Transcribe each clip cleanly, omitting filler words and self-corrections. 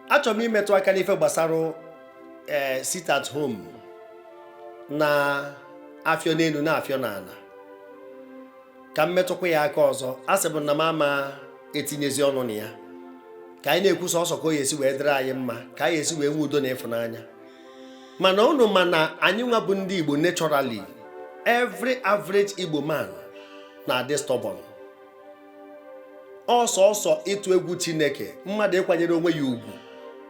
achọrọ m imetụ aka n'ife gbasara sit at home na afịọ n'elu na afịọ n'ala ka m metụkwa ya aka ọzọ. A sị bụ na m ama etinyezi ọnụ na ya ka anyị na-ekwu sọsọ ka o yesi wee dịrị anyị mma, ka anyị esi wee nwee udo na ịfụnanya. Mana unu ma na anyị nwa bụ ndị Igbo naturally, every average Igbo man na-adị stubborn. Ọsọsọ ịtụ egwu Chineke, mmadụ ịkwanyere onwe ya ugwu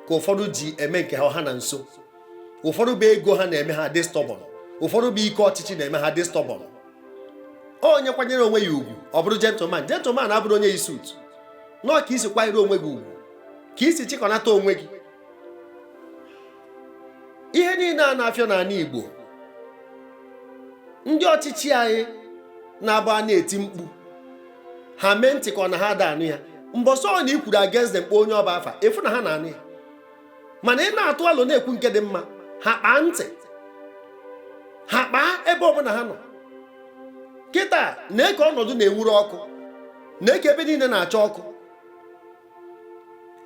ka ụfọdụ ji eme nke ha na nso. Ụfọdụ bụ ego ha na-eme ha dị stubborn, ụfọdụ bụ ike ọchịchị na-eme ha dị stubborn. Onye kwanyere onwe ya ugwu ọ bụrụ gentleman abụrụ onye yi suit. Nọọ ka isi kwanyere onwe gị ugwu, ka isi chịkọnata onwe gị. Ihe niile a na-afịọ n'ala Igbo, ndị ọchịchị anyị na-agba na-eti mkpu, ha mee ntị ka ọ na ha ada anụ ya. Mbọsọ ọ na ikwuru against them onye ọba afa, efu na ha na-anụ ya. Mana ị na-atụ alụ na-ekwu nke dị mma, ha kpaa ntị, ha kpaa ebe ọbụla ha nọ. Kịta na-eke ọnọdụ na-enwuru ọkụ, na-eke ebe niile na-acha ọkụ.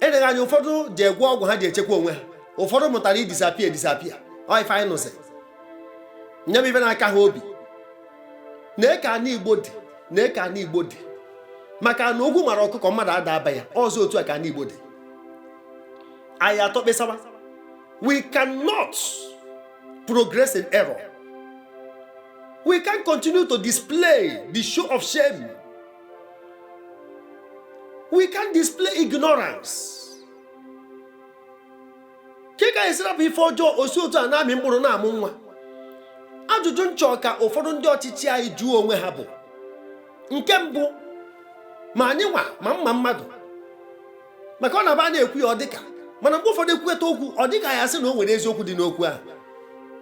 Eleghị anya ụfọdụ ji egwe ọgwụ ha ji echekwa onwe ha, ụfọdụ mụtara idisapia ife anyị nụzi nye m ife n'aka ha obi. Na-eke ana Igbo dị, maka na ogwu mara ọkụkọ mmadụ ada aba ya, ọzọ otu a ka ana Igbo dị. Anyị atọkpesawa. We cannot progress in error. We can't continue to display the show of shame. We can't display ignorance. Keka esira bụ ife ọjọọ osi otu a na-amị mkpụrụ na-amụ nwa. Ajụjụ nchọ ka ụfọdụ ndị ọchịchị anyị jụọ onwe ha bụ nke mbụ, ma anyị nwa ma mma mmadụ, maka ọ na-aba na-ekwu ya ọ dịka, mana mgbe ụfọdụ ekwueta okwu ọ dịka ya sị na o nwere eziokwu dị n'okwu ahụ.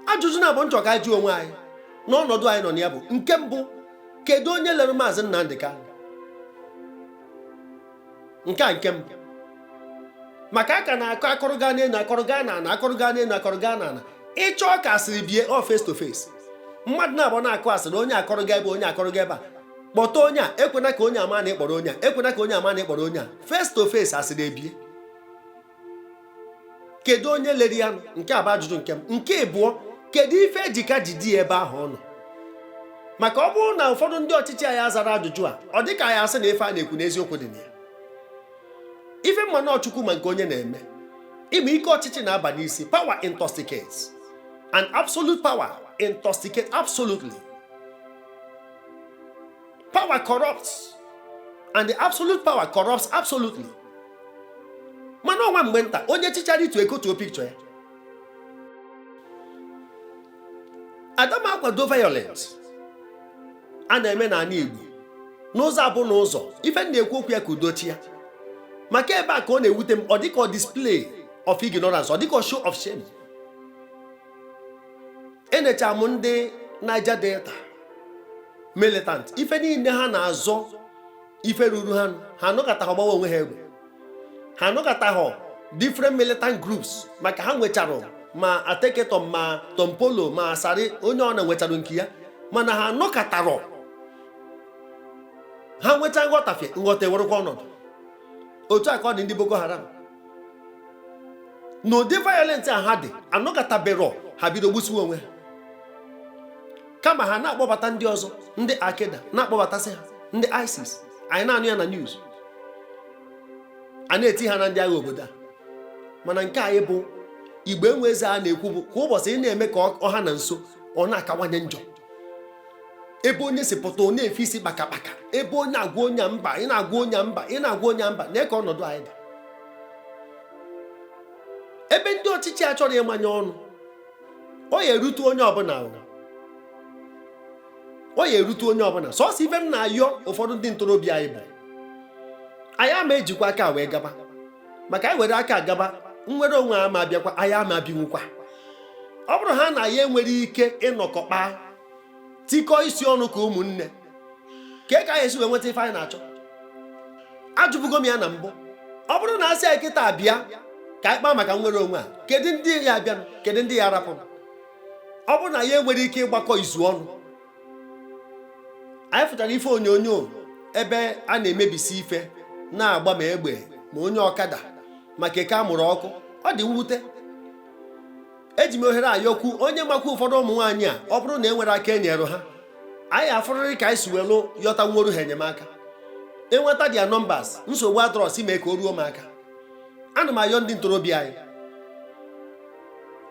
Ajụjụ na-abụ nchọ ka anyị jụọ onwe anyị n'ọnọdụ anyị nọ na ya bụ nke mbụ, kedu onye lere Maazị Nnamdi Kanu? Nke mbụ, maka aka na-akọ akọrọga n'elu akọrọga n'ala, ịchọ ka asịrị bie ọ face to face. Mmadụ na-abụ na-akọ asịrị onye akọrọga ebe a, kpọta onye a, ekwena ka onye ama na ịkpọrọ onye a, face to face asịrị ebie. Kedu onye lere ya? Nke a bụ ajụjụ nke m. Nke abụọ, kedu ife ejika jidi ebe ahụ ọ nọ? Maka ọ bụrụ na ụfọdụ ndị ọchịchị anyị azara ajụjụ a, ọ dịka anyị asị na ife a na-ekwu n'eziokwu dị na ya. Ife mma na Ọchukwu ma nke onye na-eme. Ime ike ọchịchị na-aba n'isi. Power intoxicates, and absolute power intoxicates absolutely. Power corrupts, and the absolute power corrupts absolutely. Mana ọnwa mgbe nta onye chichara itu ekotuo picture ya. Adam akwado violence a na-eme n'ala Igbo n'ụzọ abụ n'ụzọ. Ife na-ekwu okwu ya ka udochi ya. Maka ebe a ka ọ na-ewute m, ọ dịka display of ignorance, ọ dịka show of shame. Enecha m ndị Niger Delta militant, ife niile ha na-azọ ife ruru ha anọkọta ha gbawa onwe ha egwu. Ha anọkọta ha different militant groups, maka ha nwechara ma Ateketom ma Tompolo ma Asari, onye ọ na-nwechara nke ya. Mana ha anọkọtara, ha nweta nghọta ewerụkwa ọnọdụ. Otu a ka ọ dị ndị Boko Haram. N'ụdị violence a ha dị, anọkọtabero ha bido gbusiwe onwe ha. Kama ha na-akpọbata ndị ọzọ, ndị Al-Qaeda na-akpọbatasị ha, ndị ISIS. Anyị na-anụ ya na news, a na-eti ha na ndị agha obodo a. Mana nke anyị bụ Igbo enwe eze a na-ekwu bụ kwa ụbọchị ị na-eme ka ọha na nso ọ na-akawanye njọ. Ebe onye si pụta ọ na-efe isi kpakakpaka, ebe onye agwa onye mba, ị na-agwa onye mba, na-eke ọnọdụ anyị dị. Ebe ndị ọchịchị a chọrọ ịmanye ọnụ, ọ ya erute onye ọbụla. Sọsọ ife m na-ayọ ụfọdụ ndị ntorobịa anyị bụ, anyị ama ejikwa aka wee gaba. Maka anyị were aka gaba, nwere onwe ama abịakwa, anyị ama abinwukwa. Ọ bụrụ ha na ya enwere ike ịnọkọkpa tikọ isi ọnụ ka ụmụnne, ka anyị esi wee nweta ife anyị na-achọ. Ajụbugo m ya na mbụ, ọ bụrụ na asị anyị kịta abịa ka anyị kpaa maka nwere onwe a, kedu ndị ya abịa, kedu ndị ya arapụ? Ọ bụrụ na ya enwere ike ịgbakọ izu ọnụ, anyị fụtara ife onyonyo ebe a na-emebisi ife, na-agba ma egbe ma onye ọkada maka eke a mụrụ ọkụ. Ọ dị mwute. Eji m ohere ayọkwu onye makwa ụfọdụ ụmụ nwaanyị a, ọ bụrụ na e nwere aka enyere ha, anyị afụrịrị ka anyị si welu yọta nworu ha enyemaka. Enweta dia nọmbas, nsogbu adrọs mee ka o ruo m aka. Ana m ayọ ndị ntorobịa anyị,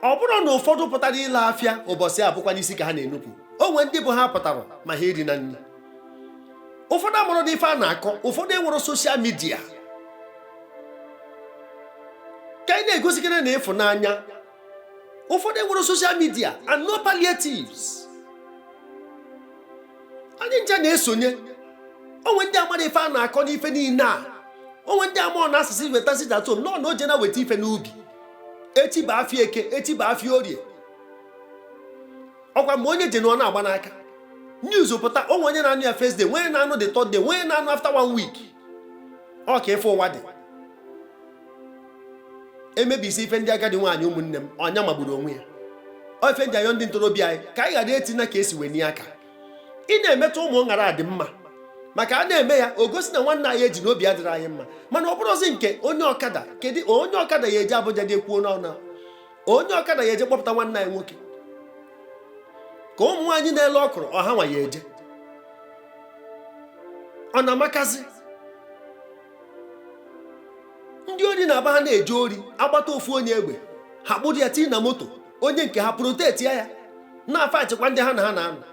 ọ bụrụ na ụfọdụ pụtara ile afịa ụbọchị abụkwa n'isi ka ha na-enupụ. Onwe ndị bụ ha pụtara ma ha eri na nri. Ụfọdụ amụrụ dị ife a na-akọ, ụfọdụ enwere soshal midia. Ka anyị na-egosikere na ịfụnanya, ụfọdụ enwere soshal midia and no palliatives. Anyị ncha na-esonye. Onwe ndị amara ife a na-akọ n'ife niile a. Onwe ndị amụọ na asụsụ wetasi datom nọ na oje na weta ife n'ubi. Echi bụ afịa eke, echi bụ afịa orie. Ọkwa mgbe onye je na ọ na-agba n'aka. News pụta, onwe onye na-anụ ya first day, onye na-anụ the third day, onye na-anụ after 1 week. Ọ ka ife ụwa dị. Emebisi ife ndị agadi nwaanyị ụmụnne m, ọnya magburu onwe ya. Ọ ife ndị ayọ ndị ntorobịa anyị ka anyị ghara etina ka esi wee nye aka. Ị na-emetụ ụmụ ṅara adị mma, maka a na-eme ya o gosi na nwanne anyị eji n'obi adịrị anyị mma. Mana ọ bụrụzi nke onye ọkada, kedu onye ọkada ya eje Abuja dị ekwuo n'ọnụ, onye ọkada ya eje kpọpụta nwanne anyị nwoke ka ụmụ nwaanyị na-ele ọkụrụ ọha nwa ya eje. Ọ na-amakazi ndị ori na-aba ha na-eje ori, agbata ofu onye egbe ha kpụrụ ya tii na moto, onye nke ha proteti ya na-afa achịkwa ndị ha na ha na-anọ.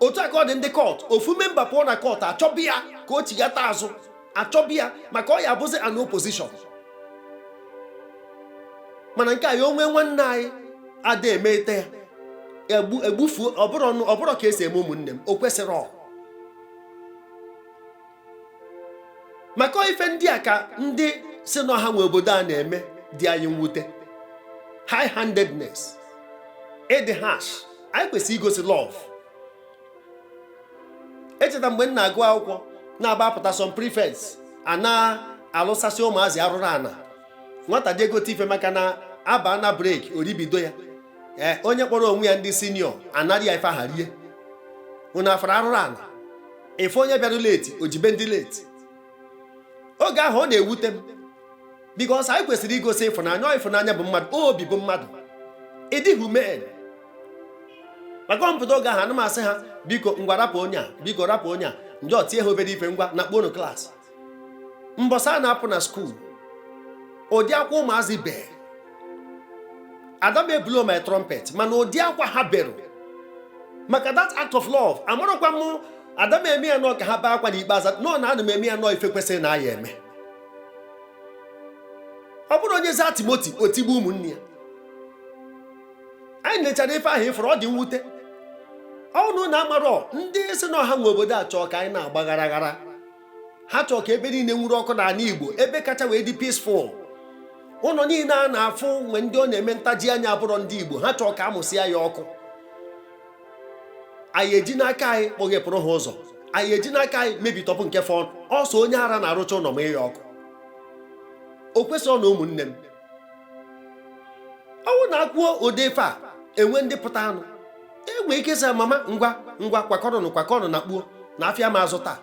Otu aka ọ dị ndị kọt, ofu memba pụọ na kọt achọbi ya ka o chighata azụ, achọbi ya maka ọ ya abụzi an opposition. Mana nke a ya onwe nwanne anyị ada emete ya egbufuo. Ọ bụrụ ka esi eme ụmụnne m, o kwesịrị ọ. Maka ife ndị a ka ndị si n'ọha nwe obodo a na-eme dị anyị mwute. High handedness, ịdị harsh. Anyị kwesịrị igosi love. Echeta mgbe m na-agụ akwụkwọ na-agbapụta some prefects a na-alụsasị ụmụazị arụrụ ana. Nwata je gote ife maka na aba na break oribido ya. Onye kpọrọ onwe ya ndị senior anarị ya ife aha rie. Unu afara arụrụ ana. Ife onye bịara leti ojibe ndị leti. Oge ahụ ọ na-ewute m, because anyị kwesịrị igosi ịfụnanya. Ịfụnanya bụ mmadụ, obi bụ mmadụ. Ịdị human. Maka mpụta oge ahụ ana m asị ha, biko ngwa rapụ onye a, biko rapụ onye a, njọ tie ha obere ife ngwa na kpọnụ klaasị. Mbọsa a na-apụ na skuul, ụdị akwa ụmụazị bee. Ada m ebulo my trumpet, mana ụdị akwa ha berụ maka that act of love. Amarọkwa m ada m eme ya nọ ka ha bee akwa n'ikpeazụ, nọ na ana m eme ya nọ ife kwesịrị na ya eme. Ọ bụrụ onye zaa Timoti otigbu ụmụnne ya. Anyị nechara ife ahụ ịfụrụ, ọ dị mwute. Ọnụ na-amarọ ndị si n'ọha nwe obodo a chọọ ka anyị na-agba ghara ghara. Ha chọọ ka ebe niile nwuru ọkụ n'ala Igbo, ebe kacha wee dị peaceful. Ụlọ niile a na-afụ mgbe ndị ọ na-eme ntaji anya abụrọ ndị Igbo, ha chọọ ka amụsịa ya ọkụ. Anyị eji n'aka anyị kpọghepụrụ ha ụzọ, anyị eji n'aka anyị mebitọpụ nke fọn. Ọsọ onye ara na-arụcha ụlọ ma ya ọkụ. O kwesịrị na ụmụnne m, ọnwụ na-akwuo ode ife a enwe ndị pụta anụ. Enwe ike sa mama ngwa kwakọrọnụ na kpuo na afịa ma azụ taa.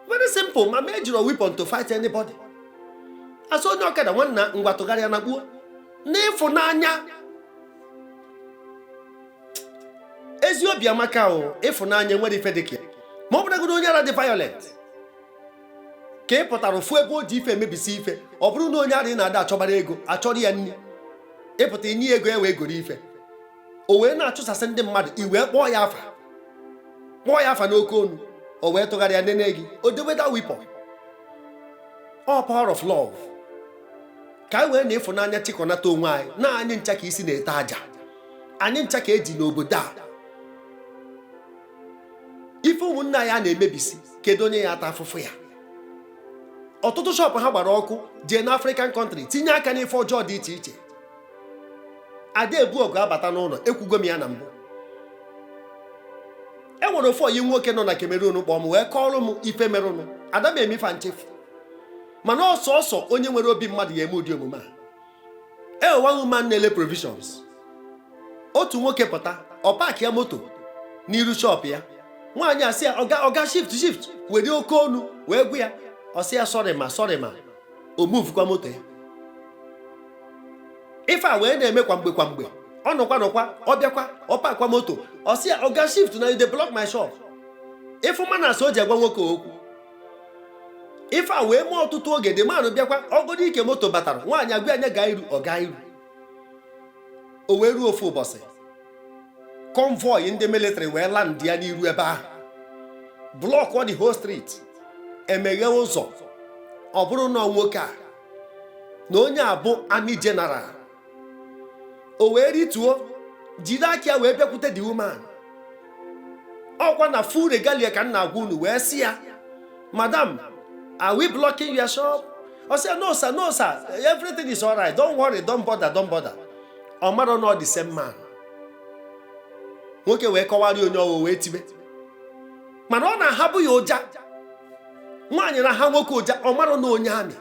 Very simple, mama ejiro weapon to fight anybody. Asọ onye ọkada nwanna ngwa tụgharịa na kpuo. N'ịfụnanya. Ezi obi amaka o, ịfụnanya nwere ife dịka ya. Ma ọ bụrụgodị onye ara dị violent, ka ị pụtara ofu ebe o ji ife emebisi ife. Ọ bụrụ na onye ara ị na-ada achọbara ego, achọrọ ya nri, ịpụta inye ego ya wee goro ife, o wee na-achụsasị ndị mmadụ, i wee kpọọ ya afa n'oke onu, o wee tụgharịa nene gị, o deweda weapon. All power of love. Ka anyị wee na ịfụnanya chịkọnata onwe anyị, na anyị ncha ka isi na-ete aja, anyị ncha ka eji n'obodo a. Ife ụmụnne anyị a na-emebisi, kedu onye ya ata afụfụ ya? Ọtụtụ shọpụ ha gbara ọkụ jee na African country tinye aka n'ife ọjọọ dị iche iche. Ada ebu ọgụ abata n'ụlọ, ekwugo m ya na mbụ. E nwere ofu oyi nwoke nọ na Cameroon kpọọ m wee kọọrọ m ife merụnụ. Ada m emifa nchefu, mana ọsọ onye nwere obi mmadụ ya eme ụdị omume a. One woman na-ele provisions. Otu nwoke pụta, ọ paaki ya moto n'iru shọpụ ya. Nwaanyị asị ya, ọga shift were oke onu wee gwu ya. Ọ sị ya sorry ma o muvukwa moto ya. Ife a wee na-eme kwa mgbe ọ nọkwa ọ bịakwa ọ pakwa moto ọ sị ya oga shift na you dey block my shop. Ifu mana so ji agwa nwoke okwu. Ife a wee mee ọtụtụ oge dị manụ bịakwa ọgọdọ ike moto batara nwaanyị agwa anya gaa iru ọ gaa iru. O wee ruo ofu ụbọchị convoy ndị military wee land ya n'iru ebe ahụ, block the whole street, emeghe ụzọ. Ọ bụrụ na nwoke a na onye a bụ army general, o wee rituo jiri aka ya wee bịakwute the woman. Ọkwa na full regalia ka nna agwa unu wee sị ya, madam, are we blocking your shop? I said, no sir, everything is all right, don't worry, don't bother. Ọ mara na the same man. Nwoke wee kọwara onye ọwụ wee tibe, mana ọ na-ahapụ ya ụja. Nwaanyị na ha nwoke ụja, ọ mara na onye amị.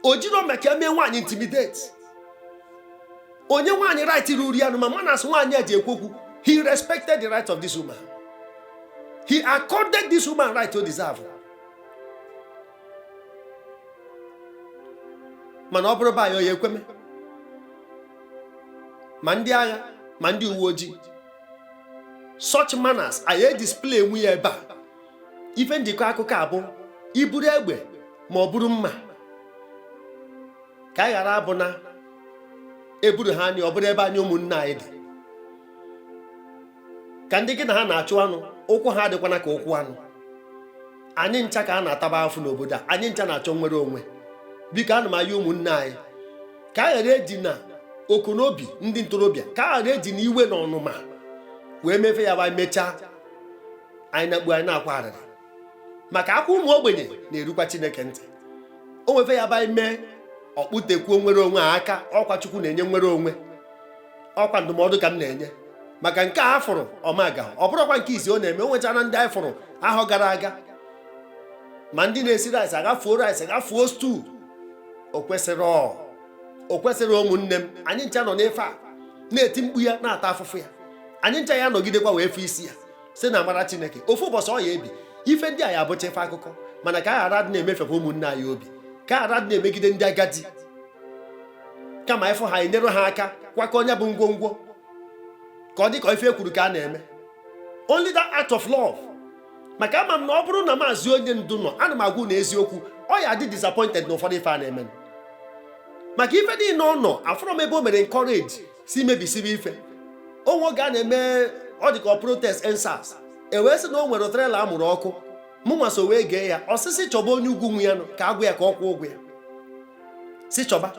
O jiro maka eme nwaanyị intimidate. Onye nwaanyị right ruru ya ma mana asụ nwaanyị a ji ekwu okwu. He respected the right of this woman. He accorded this woman right to deserve. Mana ọ bụrụ ba ya ekweme. Ma ndị agha, ma ndị uwe ojii. Such manners anyị display nwe ya ebe a. Ife njikọ akụkọ abụ iburu egbe ma ọ bụrụ mma. Ka anyị ghara abụ na eburu ha anyị ọ bụrụ ebe anyị ụmụnne anyị dị. Ka ndị gị na ha na-achụ anụ, ụkwụ ha adịkwana ka ụkwụ anụ. Anyị ncha ka a na-ataba afụ n'obodo a, anyị ncha na-achọ nwere onwe. Biko ana m ayọ ụmụnne anyị ka a ghara eji na okonobi ndị ntorobịa, ka a ghara eji na iwe na ọnụma wee mefe ya ba mechaa anyị na-akpu anyị na-akwa arịrị. Maka akwa ụmụ ogbenye na-erukwa Chineke ntị. O nwefe ya ba ime ọkpụtekwuo nwere onwe aka, ọkwa Chukwu na-enye nwere onwe. Ọkwa ndụmọdụ ka m na-enye. Maka nke a fụrụ ọmaga, ọ bụrụkwa nke izi ọ na-eme, o nwechara ndị anyị fụrụ ahọ gara aga. Ma ndị na-esi rice agafuo stew. O kwesịrị ụmụnne m, anyị ncha nọ n'efe a na-eti mkpu ya na-ata afụfụ ya. Anyị ncha ya nọgidekwa wee fụ isi ya si na amara Chineke. Ofu ụbọchị ọ ya ebi ife ndị a ya abụcha efe akụkọ, mana ka a ghara dị na-emefekwa ụmụnne anyị obi, ka a ghara dị na-emegide ndị agadi, kama ịfụ ha enyere ha aka kwakọ onye bụ ngwongwo ka ọ dị ka ife ekwuru ka a na-eme. Only that act of love. Maka ama m na ọ bụrụ na maazị onye ndu nọ, ana m agwụ na eziokwu ọ ya dị disappointed na ụfọdụ ife a na-eme. Maka ife dị n'ọnọ afọrọ m ebe o mere encourage si mebisibe ife. Onwe oge a na-eme ọ dị ka protest ensas, wee sị na o nwere trela amụrụ ọkụ, mụ nwaso wee gee ya ọsịsị chọba onye ugwu nwe ya nọ ka agwụ ya ka ọ kwụọ ụgwọ ya si chọba.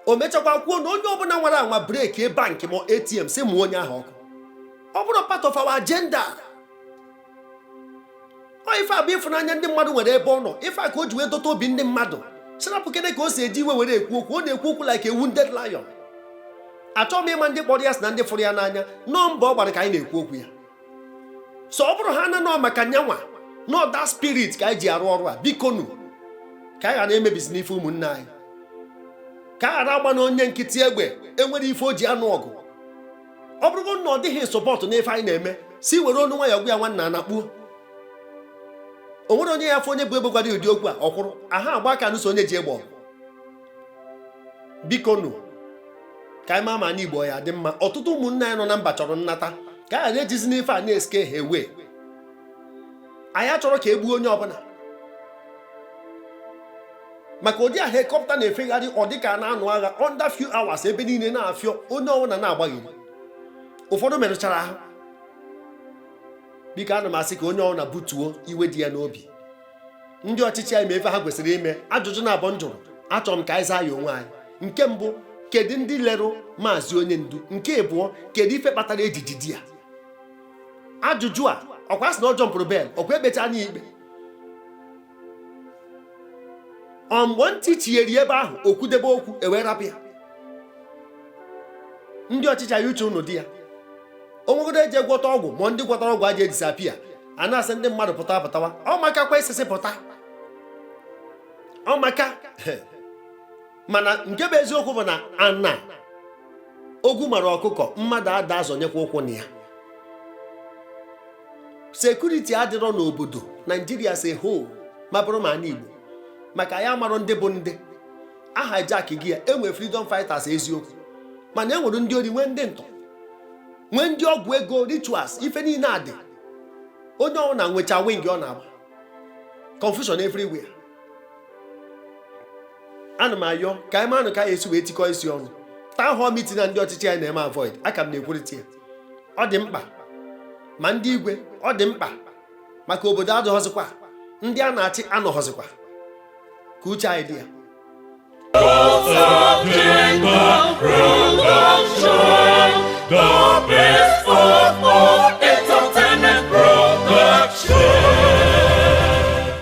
O mechakwa kwuo na onye ọbụla nwere anwa breki bankị ma ATM si mụọ onye ahụ ọkụ. Ọ bụrụ part of our agenda. Ọ ife a bụ ịfụnanya ndị mmadụ nwere ebe ọ nọ. Ife a ka o ji wee dọta obi ndị mmadụ. Sirapụ kene ka o si eji iwe were ekwu okwu. Ọ na-ekwu okwu like a wounded lion. Achọghị m ịma ndị kpọrọ ya si na ndị fụrụ ya n'anya. Nọọ mbọ ọ gbara ka anyị na-ekwu okwu ya. So ọ bụrụ ha na nọ maka nyanwa, nọ that spirit ka anyị ji arụ ọrụ a, biko nụ ka anyị ghara emebisi n'ife ụmụnne anyị. Ka a ghara agba na onye nkịtị egbe enwere ife o ji anụ ọgụ. Ọ bụrụgo na ọ dịghị sọpọtụ n'ife anyị na-eme, si were ọnụ nwayọ gwa ya nwanna anakpuo. O nwere onye ya afọ onye bụ egbe gwara ụdị okwu a ọkwụrụ aha agba aka nụso onye ji egbe ọgụ. Biko nụ ka anyị maa ma anyị Igbo ya dị mma. Ọtụtụ ụmụnne anyị nọ na mba chọrọ nnata, ka a ghara ejizi n'ife a na-eske ha ewe. Anyị achọrọ ka egbuo onye ọbụla. Maka ụdị a helikọpta na-efegharị ọ dị ka a na-anụ agha under few hours, ebe niile na-afịọ onye ọbụla na-agbaghịrị. Ụfọdụ merụchara ahụ. Biko ana m asị ka onye ọbụla butuo iwe dị ya n'obi. Ndị ọchịchị anyị ma efe ha kwesịrị ime. Ajụjụ na-abụ njụrụ, achọrọ m ka anyị zaa ya onwe anyị. Nke mbụ, kedu ndị lerụ maazị onye ndu? Nke abụọ, kedu ife kpatara ejiji di ya? Ajụjụ a ọkwa sị na ọjọọ mpụrụ bel, ọkwa ebecha anya ikpe. Mgbe ntị chigheri ebe ahụ okwudebe okwu ewee rapụ ya. Ndị ọchịchị anyị uche ụnụ di ya. O nwegodo eji gwọta ọgwụ ma ndị gwọtara ọgwụ aja edisapia, a na-asị ndị mmadụ pụtawa. Ọ maka kwa isisi pụta. Ọ maka mana nke bụ eziokwu bụ na ana ogwu mara ọkụkọ mmadụ ada azọnyekwa ụkwụ na ya. Sekuriti adịrọ n'obodo Naijiria si hoo ma bụrụ ma anyị Igbo. maka anyị amarọ ndị bụ ndị aha Jack gị ya enwe freedom fighters eziokwu mana enwere ndị ori nwee ndị ntọ nwee ndị ọgwụ ego rituals ife niile adị onye ọbụla nwecha wing ọ na-agba confusion everywhere. Ana m ayọ ka anyị manụ ka anyị esi wee tikọ isi ọnụ town hall meeting na ndị ọchịchị anyị na-eme avoid aka m na-ekwurịta ya ọ dị mkpa ma ndị igwe ọ dị mkpa maka obodo adịghọzikwa ndị a na-achị anọghọzikwa ka uche anyị dị ya. The